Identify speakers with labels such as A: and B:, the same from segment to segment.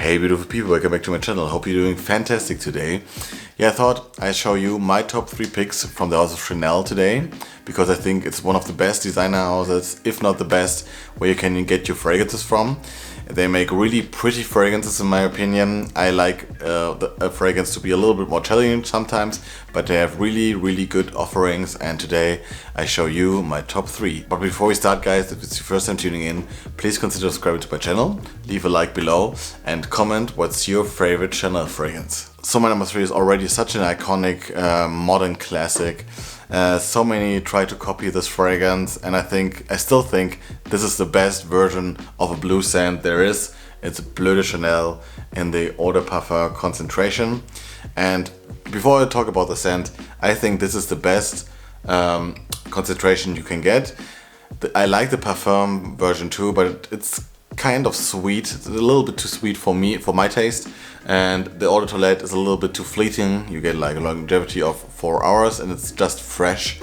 A: Hey beautiful people, welcome back to my channel. Hope you're doing fantastic today. Yeah, I thought I'd show you my top 3 picks from the house of Chanel today, because I think it's one of the best designer houses, if not the best, where you can get your fragrances from. They make really pretty fragrances in my opinion. I like a fragrance to be a little bit more challenging sometimes, but they have really good offerings, and today I show you my top 3. But before we start guys, if it's your first time tuning in, please consider subscribing to my channel, leave a like below and comment what's your favorite Chanel fragrance. So my number 3 is already such an iconic modern classic. So many try to copy this fragrance, and I still think this is the best version of a blue scent there is. It's Bleu de Chanel in the Eau de Parfum concentration. And before I talk about the scent, I think this is the best concentration you can get. I like the parfum version too, but it's kind of sweet. It's a little bit too sweet for me, for my taste. And the Eau de Toilette is a little bit too fleeting. You get like a longevity of 4 hours and it's just fresh.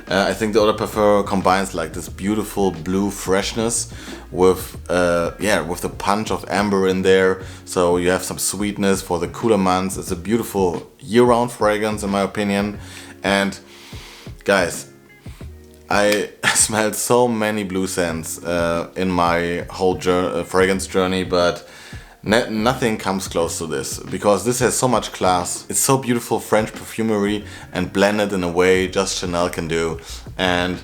A: I think the Eau de Parfum combines like this beautiful blue freshness with with the punch of amber in there. So you have some sweetness for the cooler months. It's a beautiful year-round fragrance in my opinion. And guys, I smelled so many blue scents in my whole fragrance journey, but nothing comes close to this, because this has so much class. It's so beautiful French perfumery and blended in a way just Chanel can do, and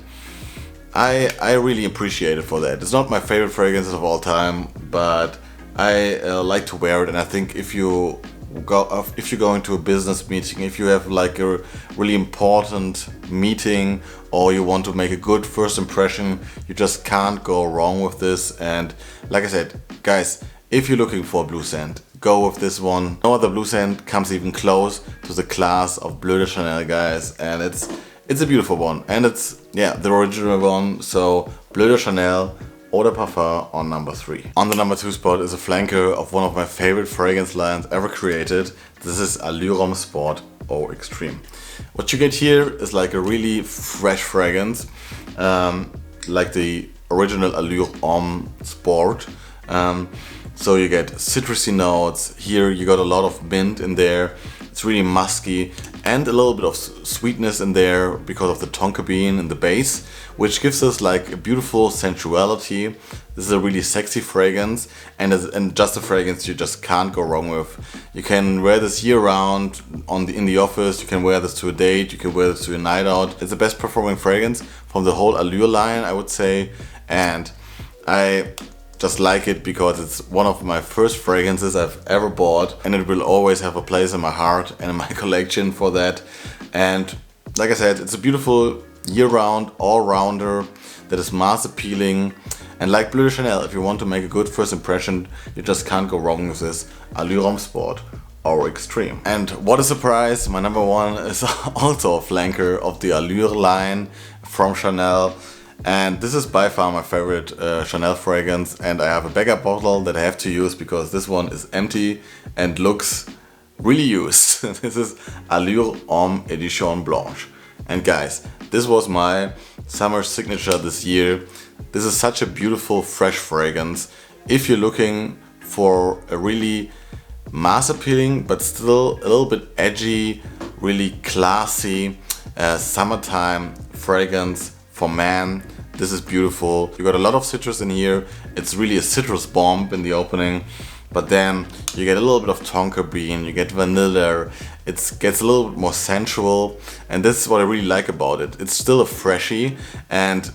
A: I really appreciate it for that. It's not my favorite fragrances of all time, but I like to wear it, and I think if you go into a business meeting, if you have like a really important meeting or you want to make a good first impression, you just can't go wrong with this. And like I said, guys, if you're looking for a blue scent, go with this one. No other blue scent comes even close to the class of Bleu de Chanel, guys, and it's a beautiful one, and it's the original one. So Bleu de Chanel Eau de Parfum on number 3. On the number 2 spot is a flanker of one of my favorite fragrance lines ever created. This is Allure Sport Eau Extreme. What you get here is like a really fresh fragrance, like the original Allure Homme Sport. So you get citrusy notes. Here you got a lot of mint in there. It's really musky and a little bit of sweetness in there because of the tonka bean in the base, which gives us like a beautiful sensuality. This is a really sexy fragrance, and just a fragrance you just can't go wrong with. You can wear this year round in the office. You can wear this to a date. You can wear this to a night out. It's the best performing fragrance from the whole Allure line, I would say, and I just like it because it's one of my first fragrances I've ever bought, and it will always have a place in my heart and in my collection for that. And like I said, it's a beautiful year-round all-rounder that is mass appealing, and like Bleu de Chanel, if you want to make a good first impression, you just can't go wrong with this Allure Sport or Extreme. And what a surprise, my number 1 is also a flanker of the Allure line from Chanel. And this is by far my favorite Chanel fragrance, and I have a backup bottle that I have to use because this one is empty and looks really used. This is Allure Homme Edition Blanche. And guys, this was my summer signature this year. This is such a beautiful fresh fragrance. If you're looking for a really mass appealing but still a little bit edgy, really classy summertime fragrance for men, this is beautiful. You got a lot of citrus in here. It's really a citrus bomb in the opening, but then you get a little bit of tonka bean, you get vanilla. It gets a little bit more sensual, and this is what I really like about it. It's still a freshie and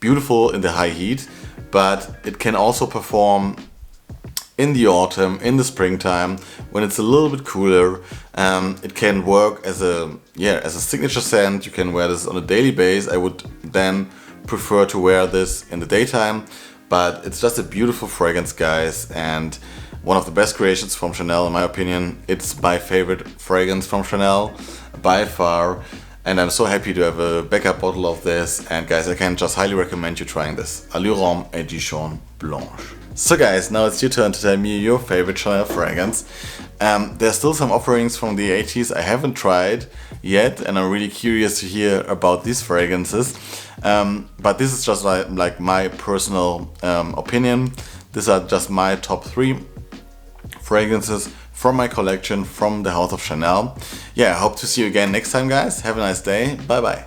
A: beautiful in the high heat, but it can also perform in the autumn, in the springtime, when it's a little bit cooler. It can work as a signature scent. You can wear this on a daily basis. I would then prefer to wear this in the daytime, but it's just a beautiful fragrance, guys, and one of the best creations from Chanel in my opinion. It's my favorite fragrance from Chanel by far, and I'm so happy to have a backup bottle of this. And guys, I can just highly recommend you trying this Allure Homme Edition Blanche. So guys, now it's your turn to tell me your favorite Chanel fragrance. There's still some offerings from the 80s I haven't tried yet, and I'm really curious to hear about these fragrances. But this is just like my personal opinion. These are just my top 3 fragrances from my collection from the house of Chanel. Yeah, I hope to see you again next time, guys. Have a nice day. Bye bye.